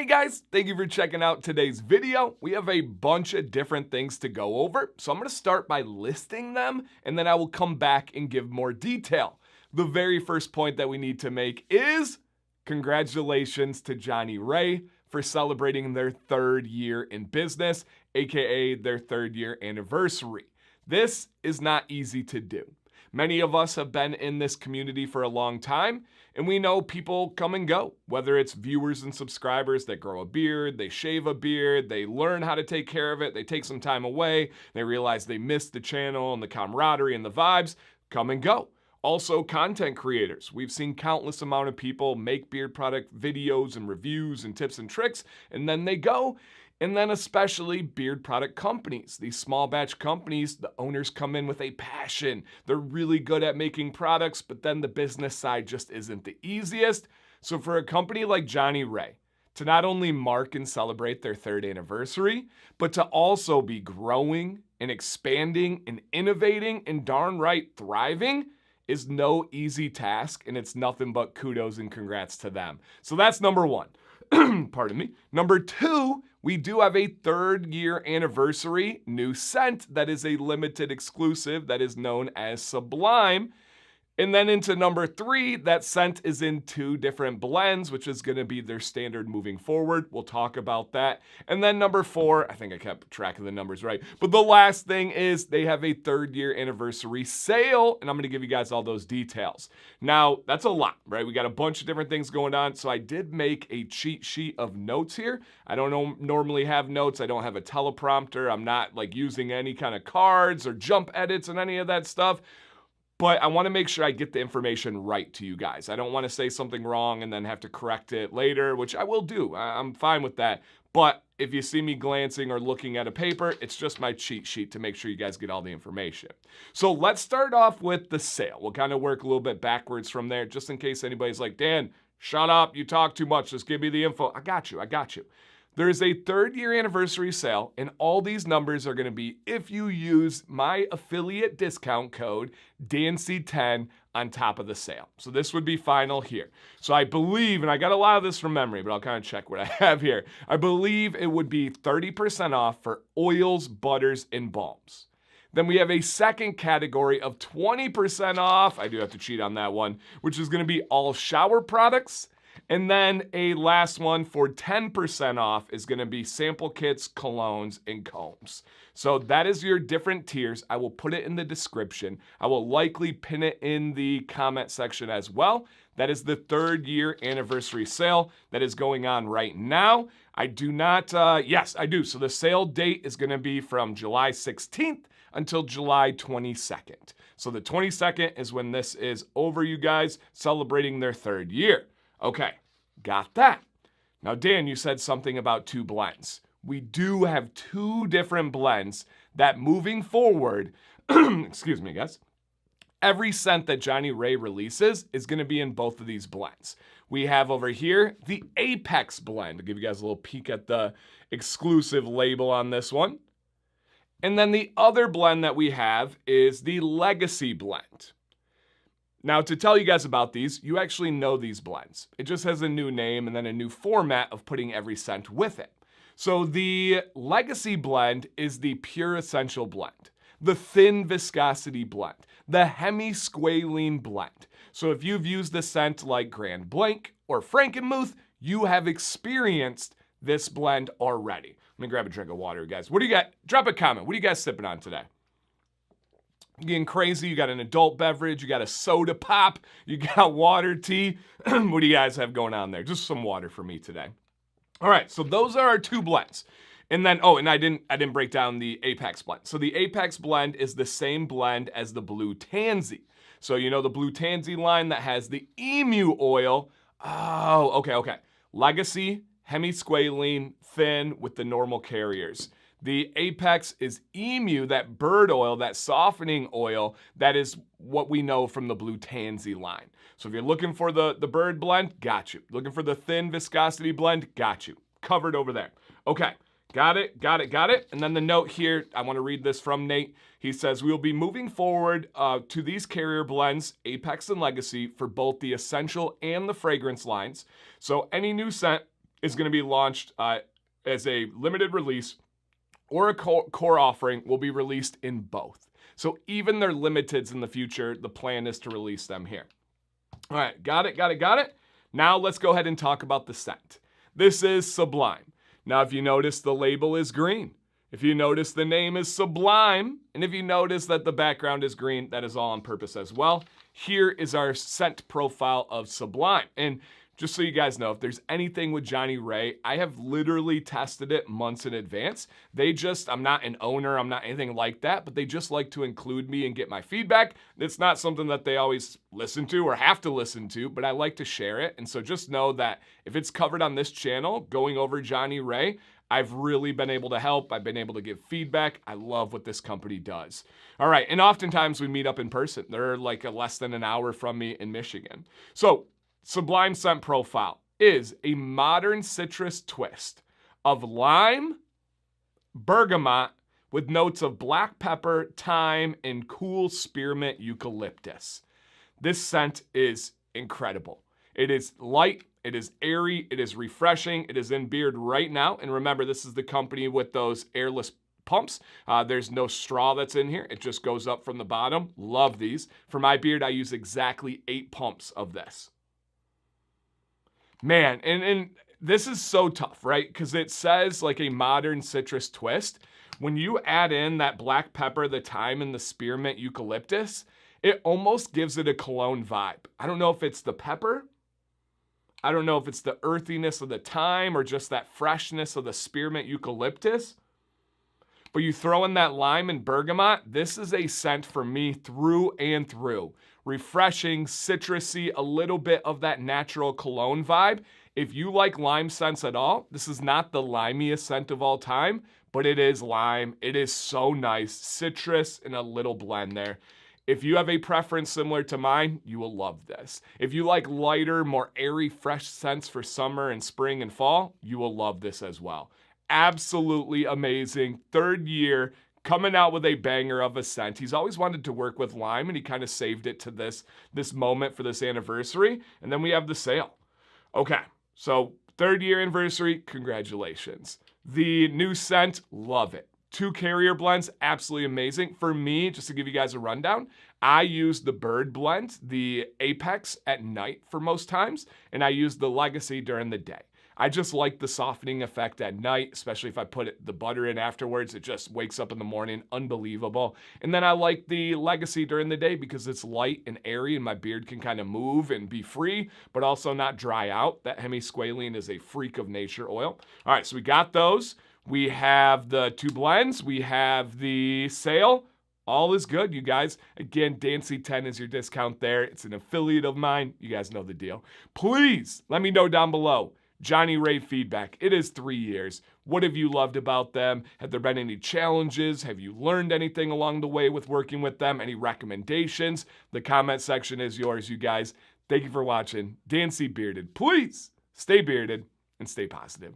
Hey guys, thank you for checking out today's video. We have a bunch of different things to go over, so I'm going to start by listing them, and then I will come back and give more detail. The very first point that we need to make is congratulations to Johnnie Ray for celebrating their 3rd year in business, aka their 3rd year anniversary. This is not easy to do. Many of us have been in this community for a long time, and we know people come and go, whether it's viewers and subscribers that grow a beard, they shave a beard, they learn how to take care of it, they take some time away, they realize they missed the channel and the camaraderie and the vibes, come and go. Also, content creators. We've seen countless amount of people make beard product videos and reviews and tips and tricks, and then they go. And then especially beard product companies. These small batch companies, the owners come in with a passion. They're really good at making products, but then the business side just isn't the easiest. So for a company like Johnnie Ray to not only mark and celebrate their 3rd anniversary, but to also be growing and expanding and innovating and darn right thriving is no easy task, and it's nothing but kudos and congrats to them. So that's number 1. Pardon me. Number 2, we do have a 3rd year anniversary new scent that is a limited exclusive that is known as Sublime. And then into number 3, that scent is in 2 different blends, which is going to be their standard moving forward. We'll talk about that. And then number 4, I think I kept track of the numbers right. But the last thing is they have a 3rd year anniversary sale, and I'm going to give you guys all those details. Now, that's a lot, right? We got a bunch of different things going on. So I did make a cheat sheet of notes here. I don't normally have notes. I don't have a teleprompter. I'm not like using any kind of cards or jump edits and any of that stuff. But I want to make sure I get the information right to you guys. I don't want to say something wrong and then have to correct it later, which I will do. I'm fine with that. But if you see me glancing or looking at a paper, it's just my cheat sheet to make sure you guys get all the information. So let's start off with the sale. We'll kind of work a little bit backwards from there, just in case anybody's like, Dan, shut up, you talk too much, just give me the info. I got you. There is a 3rd year anniversary sale, and all these numbers are going to be if you use my affiliate discount code, DANC10, on top of the sale. So this would be final here. So I believe, and I got a lot of this from memory, but I'll kind of check what I have here. I believe it would be 30% off for oils, butters, and balms. Then we have a second category of 20% off. I do have to cheat on that one, which is going to be all shower products. And then a last one for 10% off is going to be sample kits, colognes, and combs. So that is your different tiers. I will put it in the description. I will likely pin it in the comment section as well. That is the 3rd year anniversary sale that is going on right now. I do not, yes, I do. So the sale date is going to be from July 16th until July 22nd. So the 22nd is when this is over, you guys, celebrating their 3rd year. Okay, got that. Now, Dan, you said something about 2 blends. We do have 2 different blends that moving forward, excuse me, guys, every scent that Johnnie Ray releases is going to be in both of these blends. We have over here the Apex blend. I'll give you guys a little peek at the exclusive label on this one. And then the other blend that we have is the Legacy blend. Now, to tell you guys about these, you actually know these blends. It just has a new name and then a new format of putting every scent with it. So the Legacy blend is the pure essential blend, the thin viscosity blend, the hemisqualene blend. So if you've used the scent like Grand Blanc or Frankenmuth, you have experienced this blend already. Let me grab a drink of water, guys. What do you got? Drop a comment. What are you guys sipping on today? Getting crazy, you got an adult beverage, you got a soda pop, you got water, tea. What do you guys have going on there? Just some water for me today. All right, so those are our 2 blends. And then, oh, and I didn't break down the Apex blend. So the Apex blend is the same blend as the Blue Tansy. So you know the Blue Tansy line that has the emu oil. Oh, okay. Legacy, hemisqualene, thin with the normal carriers. The Apex is emu, that bird oil, that softening oil, that is what we know from the Blue Tansy line. So if you're looking for the bird blend, got you. Looking for the thin viscosity blend, got you. Covered over there. Okay, got it. And then the note here, I want to read this from Nate. He says, we will be moving forward to these carrier blends, Apex and Legacy, for both the essential and the fragrance lines. So any new scent is going to be launched as a limited release, or a core offering will be released in both. So even their limiteds in the future, the plan is to release them here. All right, got it. Now let's go ahead and talk about the scent. This is Sublime. Now, if you notice, the label is green. If you notice, the name is Sublime. And if you notice that the background is green, that is all on purpose as well. Here is our scent profile of Sublime. And just so you guys know, if there's anything with Johnnie Ray, I have literally tested it months in advance. I'm not an owner, I'm not anything like that, but they just like to include me and get my feedback. It's not something that they always listen to or have to listen to, but I like to share it. And so just know that if it's covered on this channel, going over Johnnie Ray, I've really been able to help. I've been able to give feedback. I love what this company does. All right, and oftentimes we meet up in person. They're like less than an hour from me in Michigan. So Sublime scent profile is a modern citrus twist of lime, bergamot, with notes of black pepper, thyme, and cool spearmint eucalyptus. This scent is incredible. It is light, it is airy, it is refreshing, it is in beard right now. And remember, this is the company with those airless pumps. There's no straw that's in here. It just goes up from the bottom. Love these. For my beard, I use exactly 8 pumps of this. Man, and this is so tough, right? Because it says like a modern citrus twist. When you add in that black pepper, the thyme, and the spearmint eucalyptus, it almost gives it a cologne vibe. I don't know if it's the pepper. I don't know if it's the earthiness of the thyme or just that freshness of the spearmint eucalyptus. But you throw in that lime and bergamot, this is a scent for me through and through. Refreshing, citrusy, a little bit of that natural cologne vibe. If you like lime scents at all, this is not the limiest scent of all time, but it is lime. It is so nice. Citrus and a little blend there. If you have a preference similar to mine, you will love this. If you like lighter, more airy, fresh scents for summer and spring and fall, you will love this as well. Absolutely amazing. 3rd year, coming out with a banger of a scent. He's always wanted to work with lime, and he kind of saved it to this moment for this anniversary. And then we have the sale. Okay, so 3rd year anniversary, congratulations. The new scent, love it. 2 carrier blends, absolutely amazing. For me, just to give you guys a rundown, I use the Bird blend, the Apex at night for most times, and I use the Legacy during the day. I just like the softening effect at night, especially if I put the butter in afterwards. It just wakes up in the morning, unbelievable. And then I like the Legacy during the day because it's light and airy and my beard can kind of move and be free, but also not dry out. That hemisqualane is a freak of nature oil. All right, so we got those. We have the 2 blends. We have the sale. All is good, you guys. Again, Dancy10 is your discount there. It's an affiliate of mine. You guys know the deal. Please let me know down below. Johnnie Ray feedback. It is 3 years. What have you loved about them? Have there been any challenges? Have you learned anything along the way with working with them? Any recommendations? The comment section is yours, you guys. Thank you for watching. Dancy Bearded. Please stay bearded and stay positive.